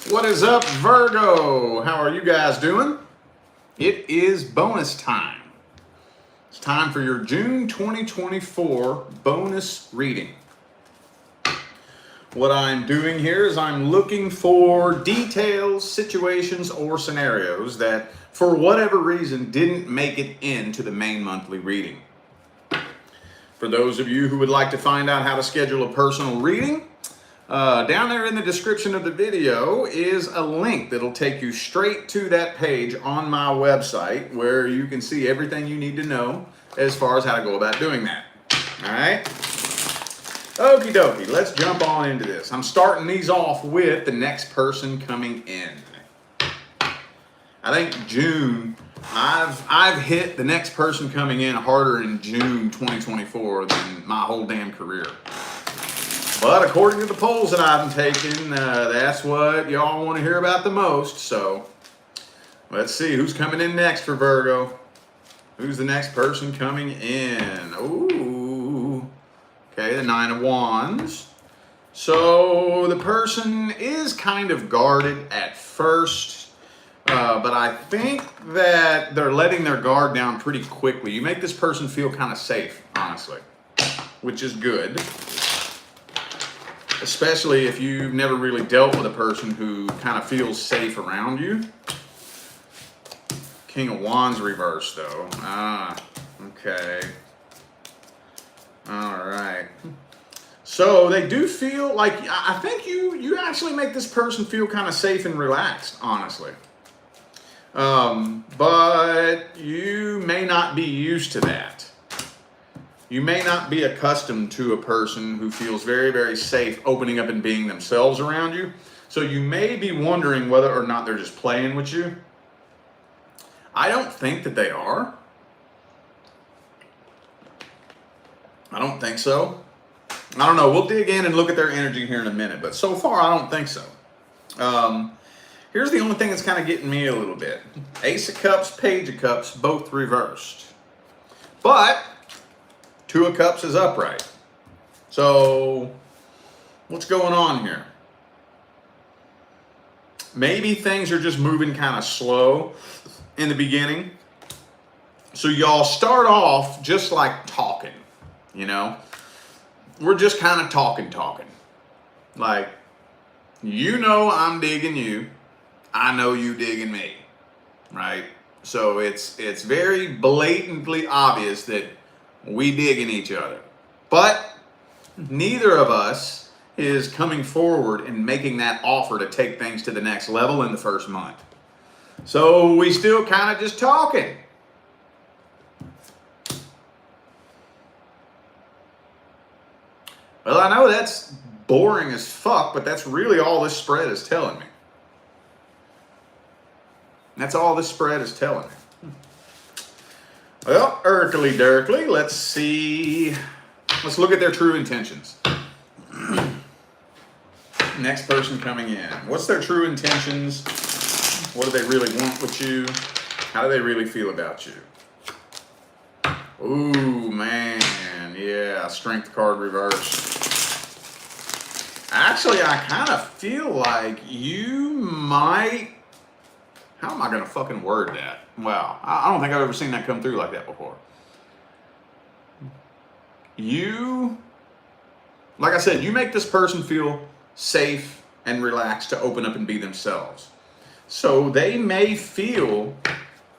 What is up, Virgo? How are you guys doing? It is bonus time. It's time for your June 2024 bonus reading. What I'm doing here is I'm looking for details, situations, or scenarios that, for whatever reason, didn't make it into the main monthly reading. For those of you who would like to find out how to schedule a personal reading, down there in the description of the video is a link that'll take you straight to that page on my website where you can see everything you need to know as far as how to go about doing that. All right? Okie dokie, let's jump on into this. I'm starting these off with the next person coming in. I think June, I've hit the next person coming in harder in June 2024 than my whole damn career. But according to the polls that I've been taking, that's what y'all want to hear about the most. So let's see who's coming in next for Virgo. Who's the next person coming in? Ooh. Okay, the Nine of Wands. So the person is kind of guarded at first, but I think that they're letting their guard down pretty quickly. You make this person feel kind of safe, honestly, which is good. Especially if you've never really dealt with a person who kind of feels safe around you. King of Wands reversed, though. Okay. All right. So they do feel like, I think you actually make this person feel kind of safe and relaxed, honestly. But you may not be used to that. You may not be accustomed to a person who feels very, very safe opening up and being themselves around you. So you may be wondering whether or not they're just playing with you. I don't think that they are. I don't think so. I don't know. We'll dig in and look at their energy here in a minute. But so far, I don't think so. Here's the only thing that's kind of getting me a little bit. Ace of Cups, Page of Cups, both reversed. But Two of Cups is upright. So what's going on here? Maybe things are just moving kind of slow in the beginning. So y'all start off just like talking, you know? We're just kind of talking. Like, you know I'm digging you. I know you digging me, right? So it's very blatantly obvious that we digging each other. But neither of us is coming forward and making that offer to take things to the next level in the first month. So we still kind of just talking. Well, I know that's boring as fuck, but that's really all this spread is telling me. That's all this spread is telling me. Well, Erkly Dirkly, let's see. Let's look at their true intentions. Next person coming in. What's their true intentions? What do they really want with you? How do they really feel about you? Ooh, man. Yeah, Strength card reversed. Actually, I kind of feel like you might... How am I going to fucking word that? Wow, I don't think I've ever seen that come through like that before. You, like I said, you make this person feel safe and relaxed to open up and be themselves. So they may feel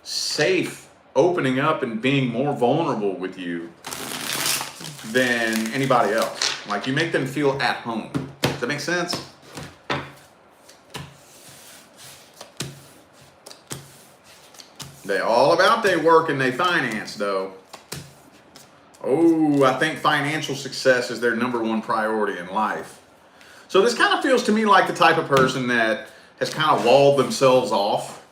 safe opening up and being more vulnerable with you than anybody else. Like, you make them feel at home. Does that make sense? They all about their work and their finance, though. Oh, I think financial success is their number one priority in life. So this kind of feels to me like the type of person that has kind of walled themselves off,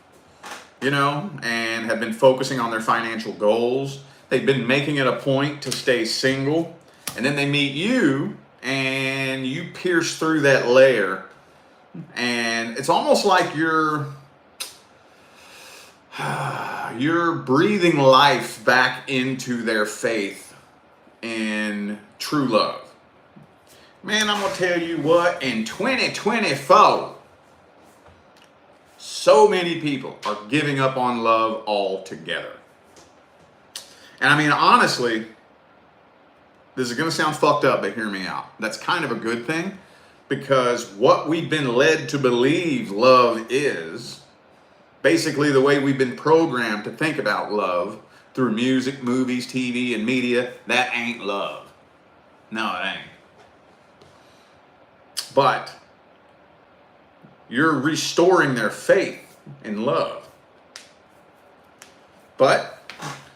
you know, and have been focusing on their financial goals. They've been making it a point to stay single, and then they meet you, and you pierce through that layer, and it's almost like you're breathing life back into their faith in true love. Man, I'm going to tell you what, in 2024, So many people are giving up on love altogether. And I mean, honestly, this is going to sound fucked up, but hear me out. That's kind of a good thing, because what we've been led to believe love is, basically the way we've been programmed to think about love through music, movies, TV, and media, that ain't love. No, it ain't. But you're restoring their faith in love. But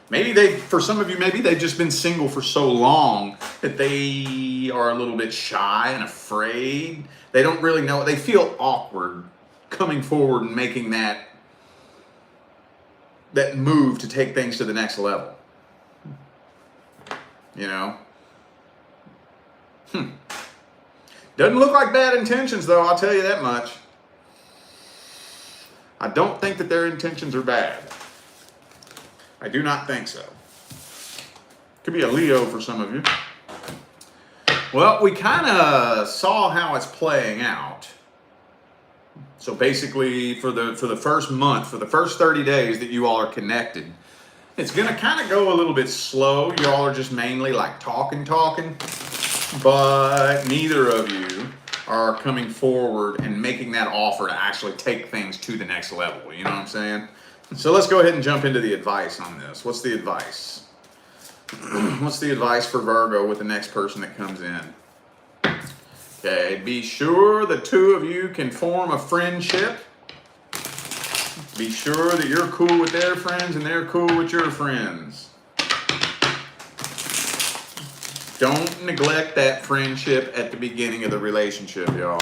maybe for some of you, maybe they've just been single for so long that they are a little bit shy and afraid. They don't really know. They feel awkward coming forward and making that move to take things to the next level. You know? Doesn't look like bad intentions, though, I'll tell you that much. I don't think that their intentions are bad. I do not think so. Could be a Leo for some of you. Well, we kind of saw how it's playing out. So basically, for the first month, for the first 30 days that you all are connected, it's going to kind of go a little bit slow. You all are just mainly like talking. But neither of you are coming forward and making that offer to actually take things to the next level. You know what I'm saying? So let's go ahead and jump into the advice on this. What's the advice? What's the advice for Virgo with the next person that comes in? Okay, be sure the two of you can form a friendship. Be sure that you're cool with their friends and they're cool with your friends. Don't neglect that friendship at the beginning of the relationship, y'all.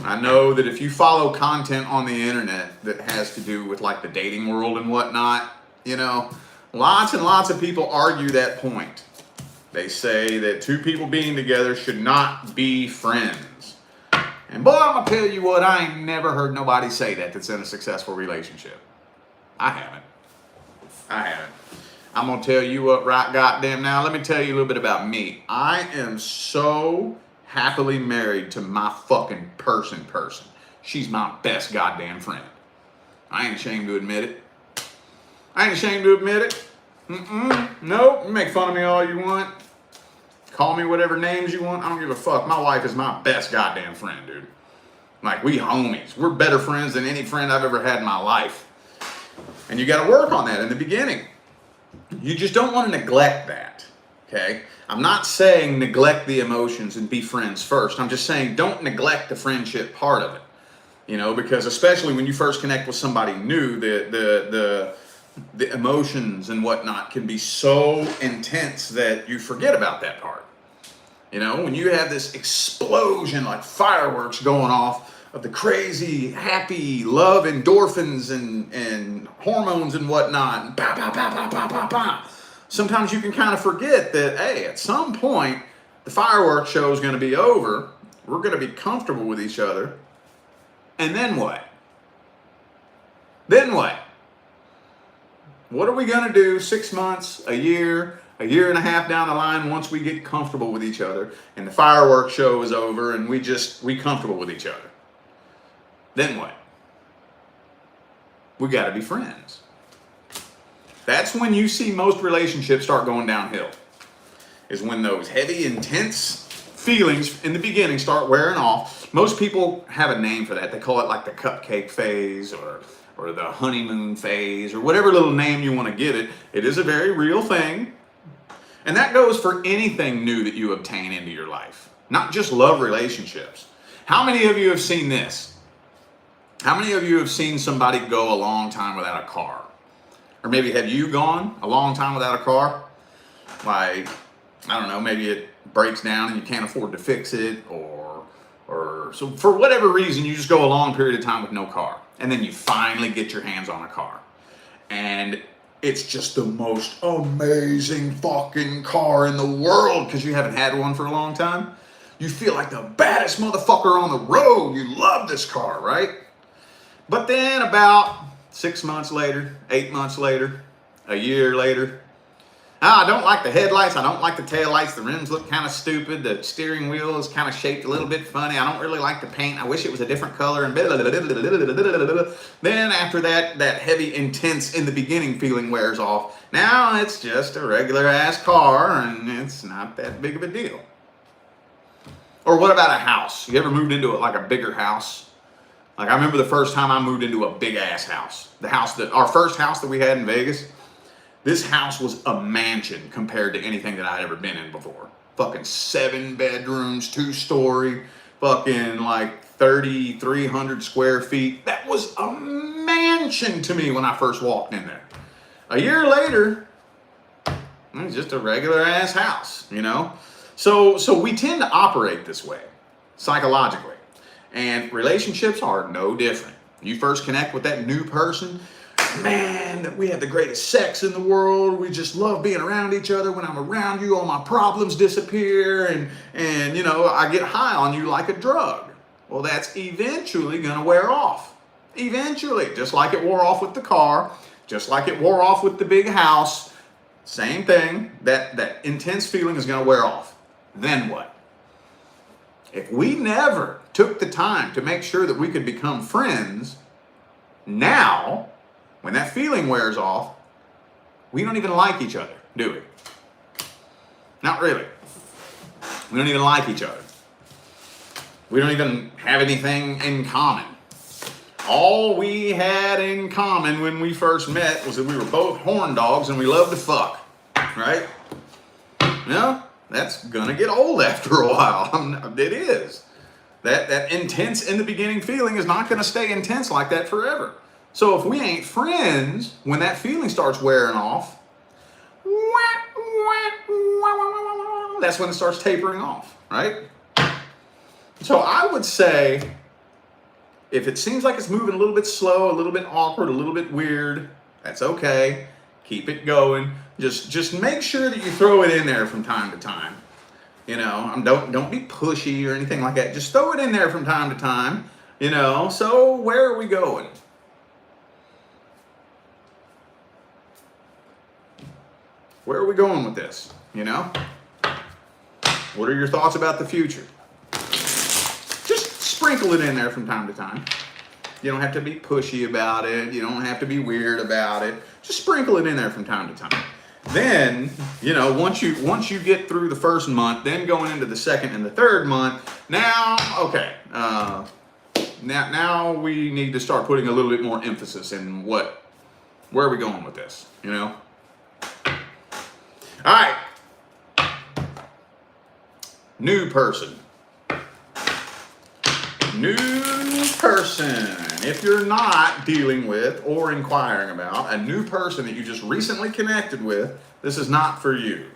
I know that if you follow content on the internet that has to do with like the dating world and whatnot, you know, lots and lots of people argue that point. They say that two people being together should not be friends. And boy, I'm gonna tell you what, I ain't never heard nobody say that that's in a successful relationship. I haven't. I'm gonna tell you what right goddamn now. Let me tell you a little bit about me. I am so happily married to my fucking person. She's my best goddamn friend. I ain't ashamed to admit it. Nope, you make fun of me all you want. Call me whatever names you want. I don't give a fuck. My wife is my best goddamn friend, dude. Like, we homies. We're better friends than any friend I've ever had in my life. And you gotta work on that in the beginning. You just don't want to neglect that, okay? I'm not saying neglect the emotions and be friends first. I'm just saying don't neglect the friendship part of it. You know, because especially when you first connect with somebody new, the emotions and whatnot can be so intense that you forget about that part. You know, when you have this explosion like fireworks going off of the crazy, happy love endorphins and hormones and whatnot, and bah, bah, bah, bah, bah, bah, bah. Sometimes you can kind of forget that, hey, at some point, the fireworks show is going to be over. We're going to be comfortable with each other. And then what? What are we going to do 6 months, a year and a half down the line once we get comfortable with each other and the fireworks show is over and we comfortable with each other? Then what? We got to be friends. That's when you see most relationships start going downhill. Is when those heavy, intense feelings in the beginning start wearing off. Most people have a name for that. They call it like the cupcake phase or the honeymoon phase or whatever little name you want to give it. It is a very real thing. And that goes for anything new that you obtain into your life. Not just love relationships. How many of you have seen this? How many of you have seen somebody go a long time without a car? Or maybe have you gone a long time without a car? Like, I don't know, maybe it breaks down and you can't afford to fix it, or so for whatever reason you just go a long period of time with no car. And then you finally get your hands on a car. And it's just the most amazing fucking car in the world because you haven't had one for a long time. You feel like the baddest motherfucker on the road. You love this car, right? But then about 6 months later, 8 months later, a year later, I don't like the headlights. I don't like the taillights. The rims look kind of stupid. The steering wheel is kind of shaped a little bit funny. I don't really like the paint. I wish it was a different color. And then after that heavy, intense in the beginning feeling wears off. Now it's just a regular ass car, and it's not that big of a deal. Or what about a house? You ever moved into like a bigger house? Like I remember the first time I moved into a big ass house. Our first house that we had in Vegas. This house was a mansion compared to anything that I'd ever been in before. Fucking 7 bedrooms, 2-story, fucking like 3,300 square feet. That was a mansion to me when I first walked in there. A year later, it's just a regular ass house, you know? So we tend to operate this way, psychologically. And relationships are no different. You first connect with that new person, man, we have the greatest sex in the world. We just love being around each other. When I'm around you, all my problems disappear, and you know, I get high on you like a drug. Well, that's eventually gonna wear off. Eventually, just like it wore off with the car, just like it wore off with the big house, same thing, that intense feeling is gonna wear off. Then what? If we never took the time to make sure that we could become friends, now, when that feeling wears off, we don't even like each other, do we? Not really. We don't even like each other. We don't even have anything in common. All we had in common when we first met was that we were both horn dogs and we loved to fuck, right? No, that's gonna get old after a while. It is. That intense in the beginning feeling is not gonna stay intense like that forever. So if we ain't friends, when that feeling starts wearing off, that's when it starts tapering off, right? So I would say, if it seems like it's moving a little bit slow, a little bit awkward, a little bit weird, that's okay. Keep it going. Just make sure that you throw it in there from time to time. You know, don't be pushy or anything like that. Just throw it in there from time to time. You know, so where are we going? Where are we going with this? You know? What are your thoughts about the future? Just sprinkle it in there from time to time. You don't have to be pushy about it. You don't have to be weird about it. Just sprinkle it in there from time to time. Then, you know, once you get through the first month, then going into the second and the third month, now, okay, now we need to start putting a little bit more emphasis in where are we going with this, you know? All right. New person. New person. If you're not dealing with or inquiring about a new person that you just recently connected with, this is not for you.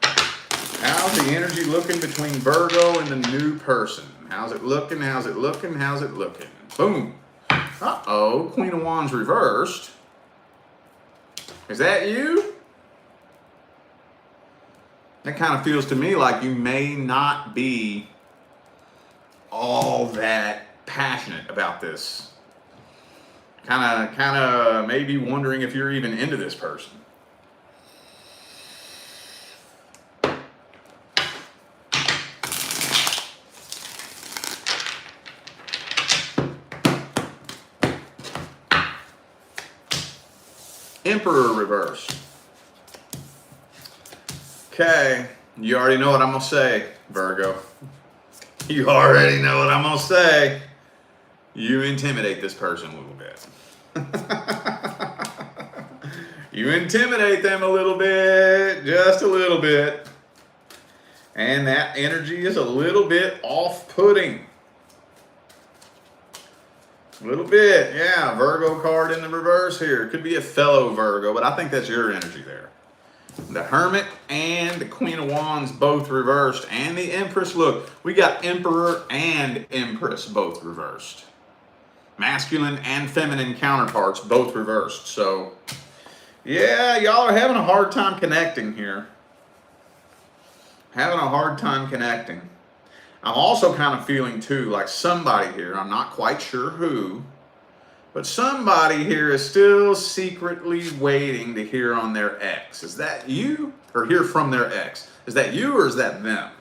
How's the energy looking between Virgo and the new person? How's it looking? How's it looking? How's it looking? Boom. Uh-oh, Queen of Wands reversed. Is that you? That kind of feels to me like you may not be all that passionate about this. Kind of maybe wondering if you're even into this person. Emperor reversed. Okay, you already know what I'm gonna say, Virgo. You already know what I'm gonna say. You intimidate this person a little bit. You intimidate them a little bit, just a little bit. And that energy is a little bit off-putting. A little bit, yeah. Virgo card in the reverse here. Could be a fellow Virgo, but I think that's your energy there. The Hermit and the Queen of Wands both reversed. And the Empress, look, we got Emperor and Empress both reversed. Masculine and feminine counterparts both reversed. So, yeah, y'all are having a hard time connecting here. Having a hard time connecting. I'm also kind of feeling, too, like somebody here, I'm not quite sure who, But somebody here is still secretly waiting to hear on their ex. Is that you? Or hear from their ex? Is that you or is that them?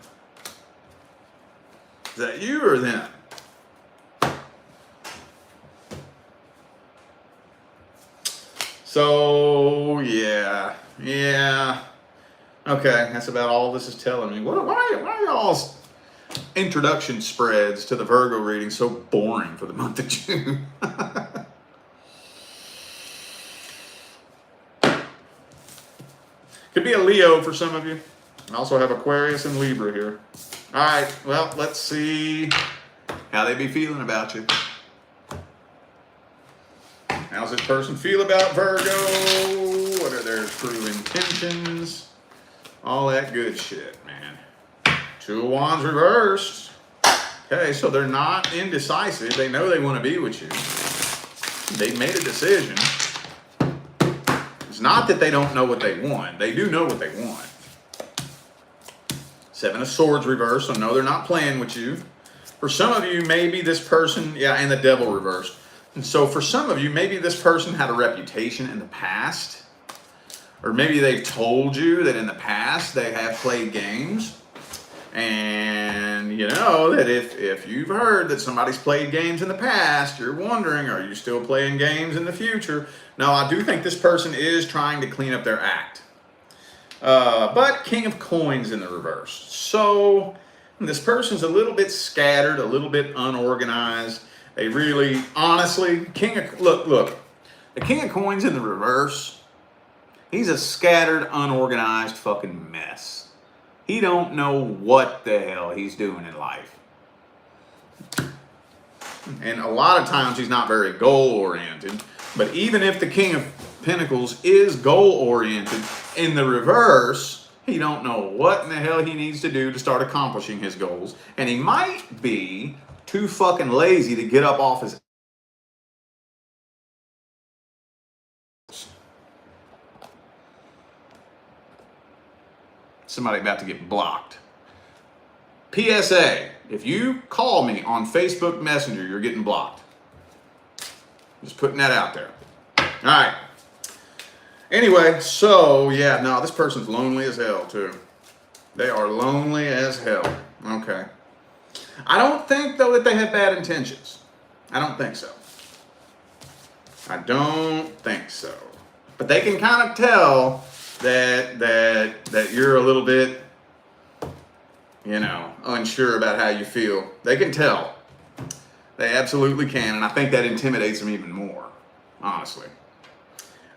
Is that you or them? So, yeah. Okay, that's about all this is telling me. Why are y'all's introduction spreads to the Virgo reading so boring for the month of June? Could be a Leo for some of you. I also have Aquarius and Libra here. All right, well, let's see how they be feeling about you. How's this person feel about Virgo? What are their true intentions? All that good shit, man. Two of Wands reversed. Okay, so they're not indecisive. They know they want to be with you. They made a decision. It's not that they don't know what they want. They do know what they want. Seven of Swords reversed, so no, they're not playing with you. For some of you, maybe this person, and the Devil reversed. And so for some of you, maybe this person had a reputation in the past. Or maybe they've told you that in the past they have played games. And you know that if you've heard that somebody's played games in the past, you're wondering, are you still playing games in the future? No, I do think this person is trying to clean up their act. But King of Coins in the reverse. So this person's a little bit scattered, a little bit unorganized. They really, honestly, look, the King of Coins in the reverse, he's a scattered, unorganized fucking mess. He don't know what the hell he's doing in life. And a lot of times he's not very goal-oriented. But even if the King of Pentacles is goal-oriented, in the reverse, he don't know what in the hell he needs to do to start accomplishing his goals. And he might be too fucking lazy to get up off his... Somebody about to get blocked. PSA, if you call me on Facebook Messenger, you're getting blocked. Just putting that out there. All right. Anyway, so yeah, no, this person's lonely as hell too. They are lonely as hell. Okay. I don't think though that they have bad intentions. I don't think so. I don't think so. But they can kind of tell that you're a little bit, unsure about how you feel. They can tell. They absolutely can, and I think that intimidates them even more, honestly.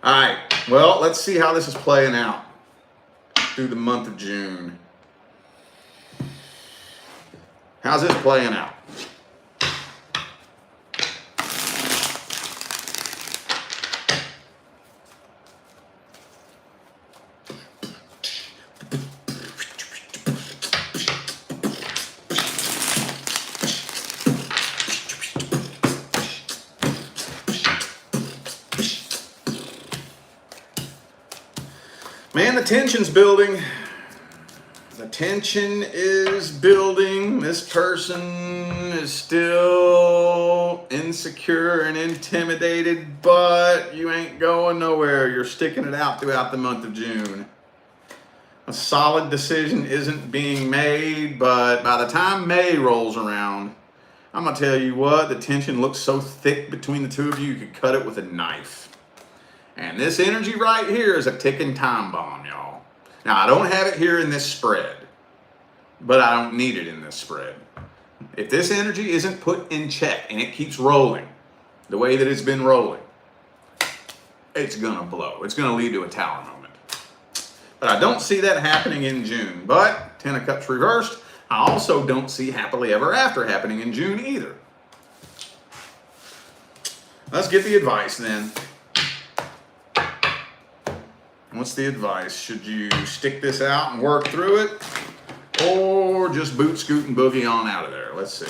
All right, well, let's see how this is playing out through the month of June. How's this playing out? Man, the tension's building. The tension is building. This person is still insecure and intimidated, but you ain't going nowhere. You're sticking it out throughout the month of June. A solid decision isn't being made, but by the time May rolls around, I'm going to tell you what, the tension looks so thick between the two of you, you could cut it with a knife. And this energy right here is a ticking time bomb, y'all. Now, I don't have it here in this spread, but I don't need it in this spread. If this energy isn't put in check and it keeps rolling the way that it's been rolling, it's going to blow. It's going to lead to a tower moment. But I don't see that happening in June. But Ten of Cups reversed, I also don't see happily ever after happening in June either. Let's get the advice then. What's the advice? Should you stick this out and work through it? Or just boot, scoot, and boogie on out of there? Let's see.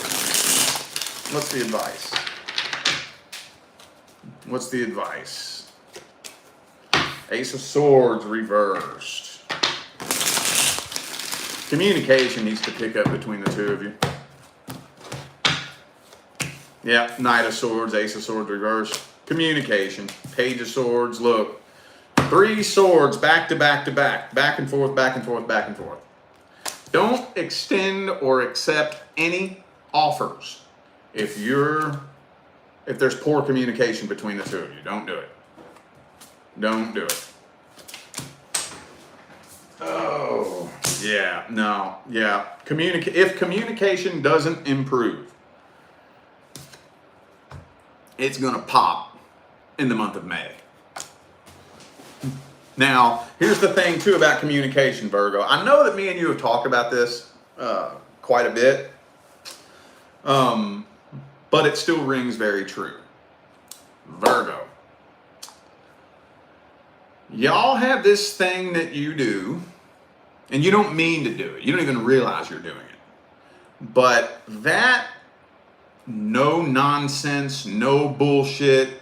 What's the advice? What's the advice? Ace of Swords reversed. Communication needs to pick up between the two of you. Yeah, Knight of Swords, Ace of Swords reversed. communication, Page of Swords. Look, 3 swords back to back to back, back and forth, back and forth, back and forth. Don't extend or accept any offers if there's poor communication between the two of you. Don't do it. Don't do it. Oh, yeah, no, yeah. If communication doesn't improve, it's going to pop in the month of May. Now, here's the thing, too, about communication, Virgo. I know that me and you have talked about this quite a bit, but it still rings very true. Virgo. Y'all have this thing that you do, and you don't mean to do it. You don't even realize you're doing it. But that no nonsense, no bullshit,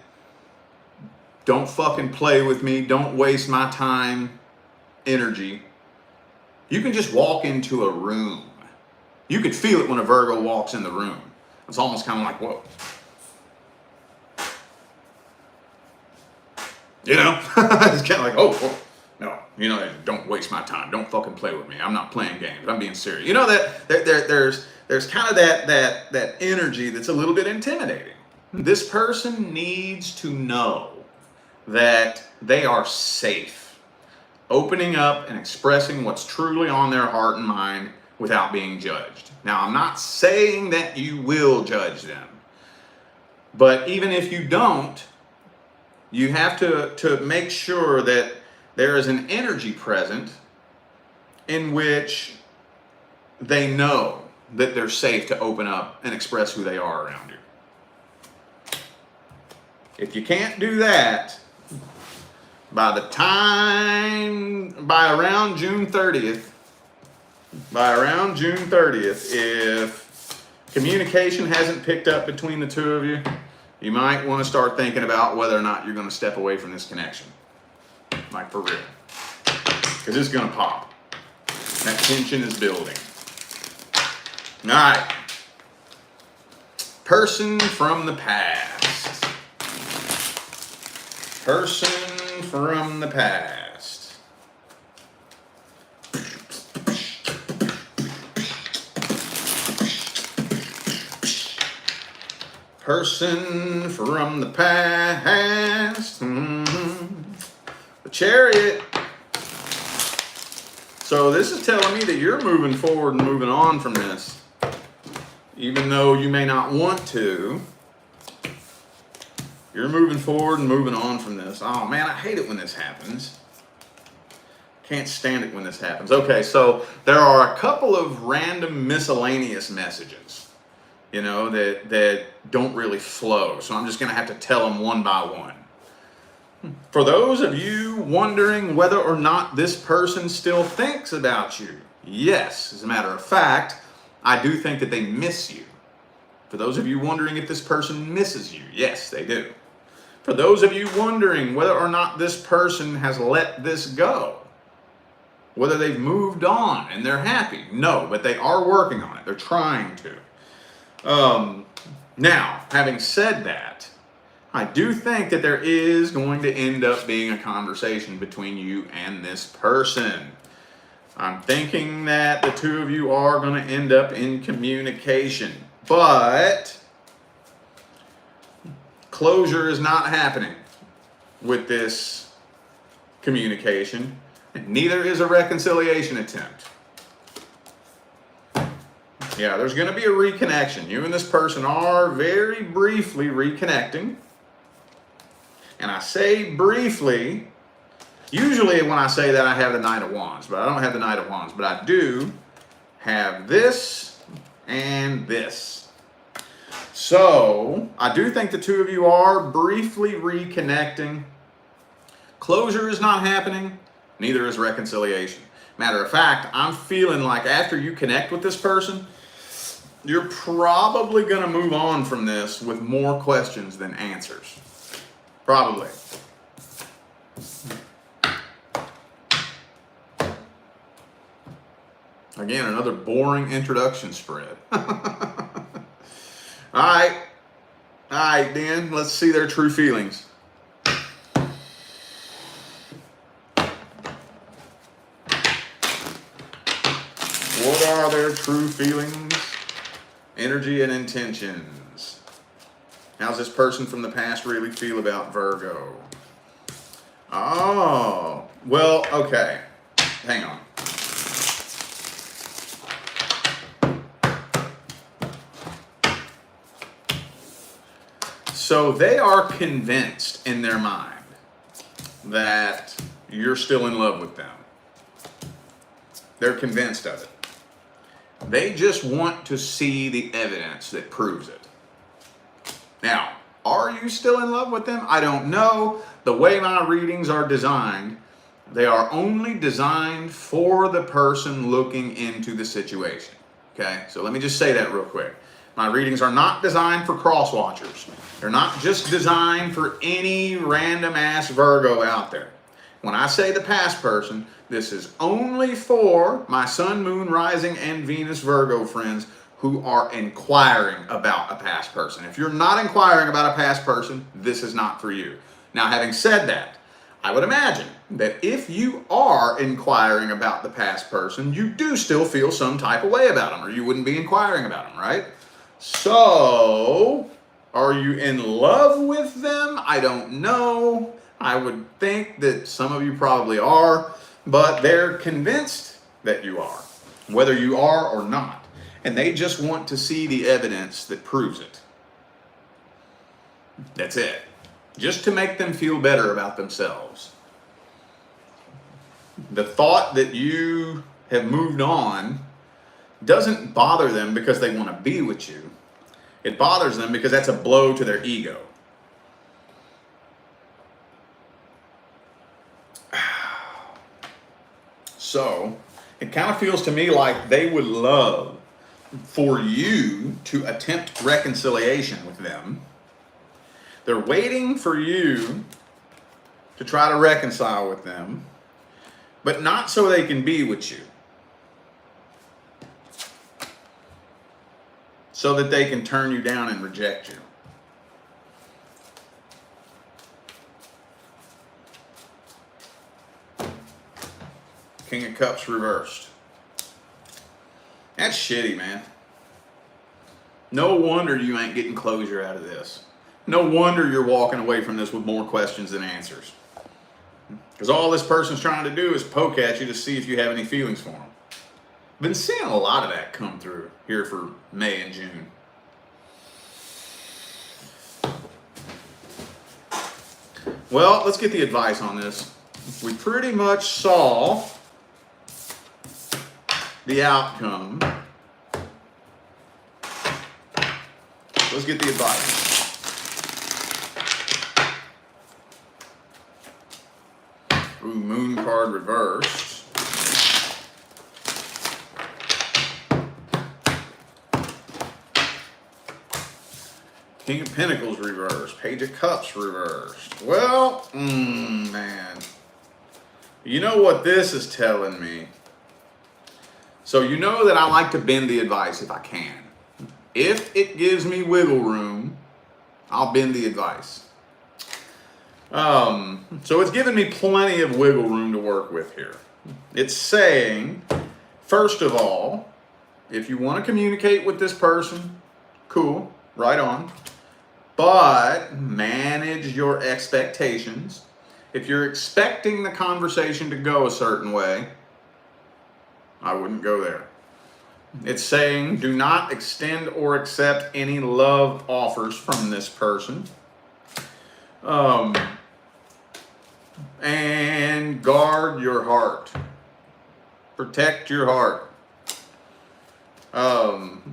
don't fucking play with me, don't waste my time, energy. You can just walk into a room. You could feel it when a Virgo walks in the room. It's almost kind of like, whoa. You know? It's kind of like, oh, no, you know, don't waste my time. Don't fucking play with me. I'm not playing games. I'm being serious. You know, that there's kind of that energy that's a little bit intimidating. This person needs to know that they are safe, opening up and expressing what's truly on their heart and mind without being judged. Now, I'm not saying that you will judge them, but even if you don't, you have to make sure that there is an energy present in which they know that they're safe to open up and express who they are around you. If you can't do that, by around June 30th, if communication hasn't picked up between the two of you, you might want to start thinking about whether or not you're going to step away from this connection. Like, for real. Because it's going to pop. That tension is building. All right. Person from the past. Person from the past. Person from the past. The Chariot. So this is telling me that you're moving forward and moving on from this. Even though you may not want to. You're moving forward and moving on from this. Oh man, I hate it when this happens. Can't stand it when this happens. Okay, so there are a couple of random miscellaneous messages, you know, that don't really flow. So I'm just going to have to tell them one by one. For those of you wondering whether or not this person still thinks about you, yes, as a matter of fact, I do think that they miss you. For those of you wondering if this person misses you, yes, they do. For those of you wondering whether or not this person has let this go, whether they've moved on and they're happy, no, but they are working on it. They're trying to. Now, having said that, I do think that there is going to end up being a conversation between you and this person. I'm thinking that the two of you are going to end up in communication, but closure is not happening with this communication, and neither is a reconciliation attempt. Yeah, there's going to be a reconnection. You and this person are very briefly reconnecting. And I say briefly, usually when I say that I have the Knight of Wands, but I don't have the Knight of Wands, but I do have this and this. So I do think the two of you are briefly reconnecting. Closure is not happening, neither is reconciliation. Matter of fact, I'm feeling like after you connect with this person, you're probably going to move on from this with more questions than answers. Probably. Again, another boring introduction spread. All right. All right, then, let's see their true feelings. What are their true feelings, energy, and intentions? How's this person from the past really feel about Virgo? Oh, well, okay. Hang on. So they are convinced in their mind that you're still in love with them. They're convinced of it. They just want to see the evidence that proves it. Now, are you still in love with them? I don't know. The way my readings are designed, they are only designed for the person looking into the situation. Okay, so let me just say that real quick. My readings are not designed for cross watchers. They're not just designed for any random ass Virgo out there. When I say the past person, this is only for my Sun, Moon, Rising, and Venus Virgo friends who are inquiring about a past person. If you're not inquiring about a past person, this is not for you. Now, having said that, I would imagine that if you are inquiring about the past person, you do still feel some type of way about them, or you wouldn't be inquiring about them, right? So, are you in love with them? I don't know. I would think that some of you probably are, but they're convinced that you are, whether you are or not. And they just want to see the evidence that proves it. That's it. Just to make them feel better about themselves. The thought that you have moved on doesn't bother them because they want to be with you. It bothers them because that's a blow to their ego. So, it kind of feels to me like they would love for you to attempt reconciliation with them. They're waiting for you to try to reconcile with them, but not so they can be with you. So that they can turn you down and reject you. King of Cups reversed. That's shitty, man. No wonder you ain't getting closure out of this. No wonder you're walking away from this with more questions than answers. Because all this person's trying to do is poke at you to see if you have any feelings for them. Been seeing a lot of that come through here for May and June. Well, let's get the advice on this. We pretty much saw the outcome. Let's get the advice. Ooh, Moon card reversed. King of Pentacles reversed. Page of Cups reversed. Well, man. You know what this is telling me? So you know that I like to bend the advice if I can. If it gives me wiggle room, I'll bend the advice. So it's given me plenty of wiggle room to work with here. It's saying, first of all, if you want to communicate with this person, cool, right on. But manage your expectations. If you're expecting the conversation to go a certain way, I wouldn't go there. It's saying do not extend or accept any love offers from this person. And guard your heart. Protect your heart.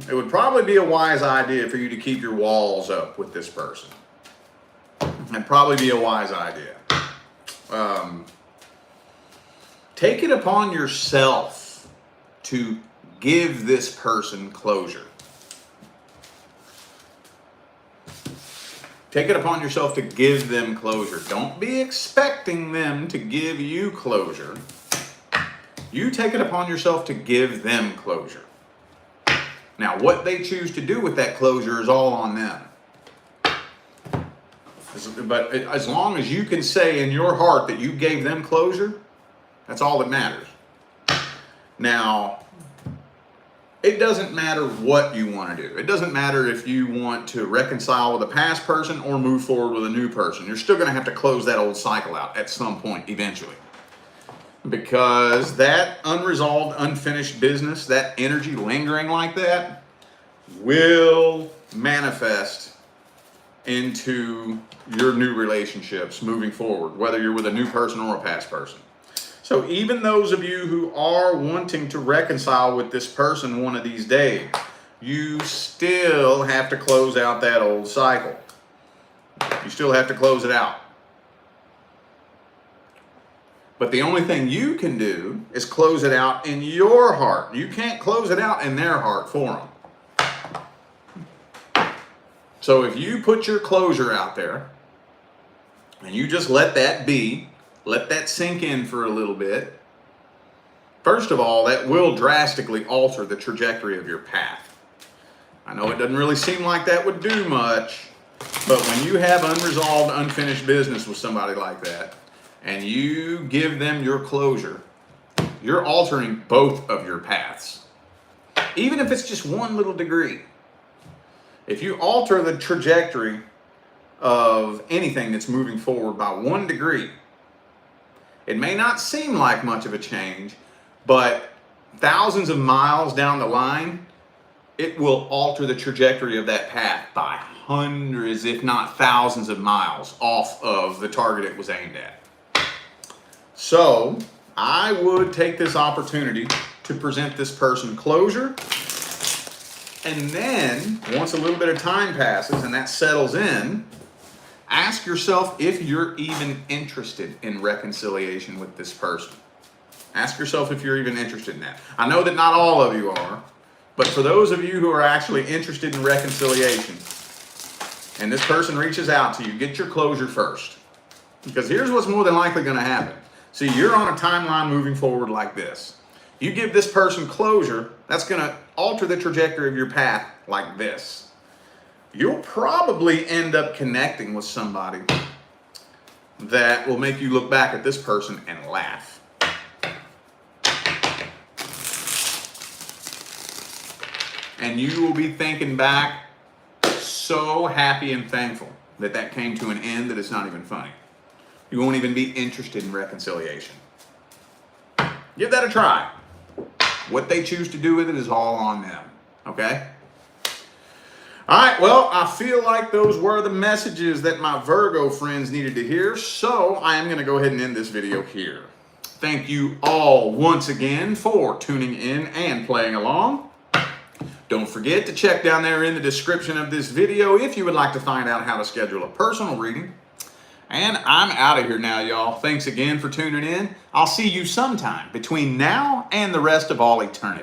It would probably be a wise idea for you to keep your walls up with this person. It'd probably be a wise idea. Take it upon yourself to give this person closure. Take it upon yourself to give them closure. Don't be expecting them to give you closure. You take it upon yourself to give them closure. Now, what they choose to do with that closure is all on them. But as long as you can say in your heart that you gave them closure, that's all that matters. Now, it doesn't matter what you want to do. It doesn't matter if you want to reconcile with a past person or move forward with a new person. You're still going to have to close that old cycle out at some point eventually. Because that unresolved, unfinished business, that energy lingering like that, will manifest into your new relationships moving forward, whether you're with a new person or a past person. So even those of you who are wanting to reconcile with this person one of these days, you still have to close out that old cycle. You still have to close it out. But the only thing you can do is close it out in your heart. You can't close it out in their heart for them. So if you put your closure out there and you just let that be, let that sink in for a little bit, first of all, that will drastically alter the trajectory of your path. I know it doesn't really seem like that would do much, but when you have unresolved, unfinished business with somebody like that, and you give them your closure, you're altering both of your paths. Even if it's just one little degree. If you alter the trajectory of anything that's moving forward by 1 degree, it may not seem like much of a change, but thousands of miles down the line, it will alter the trajectory of that path by hundreds, if not thousands of miles off of the target it was aimed at. So I would take this opportunity to present this person closure. And then once a little bit of time passes and that settles in, ask yourself if you're even interested in reconciliation with this person. Ask yourself if you're even interested in that. I know that not all of you are, but for those of you who are actually interested in reconciliation, and this person reaches out to you, get your closure first. Because here's what's more than likely going to happen. See, you're on a timeline moving forward like this. You give this person closure, that's going to alter the trajectory of your path like this. You'll probably end up connecting with somebody that will make you look back at this person and laugh. And you will be thinking back so happy and thankful that that came to an end that it's not even funny. You won't even be interested in reconciliation. Give that a try. What they choose to do with it is all on them. Okay? All right, well, I feel like those were the messages that my Virgo friends needed to hear, so I am going to go ahead and end this video here. Thank you all once again for tuning in and playing along. Don't forget to check down there in the description of this video if you would like to find out how to schedule a personal reading. And I'm out of here now, y'all. Thanks again for tuning in. I'll see you sometime between now and the rest of all eternity.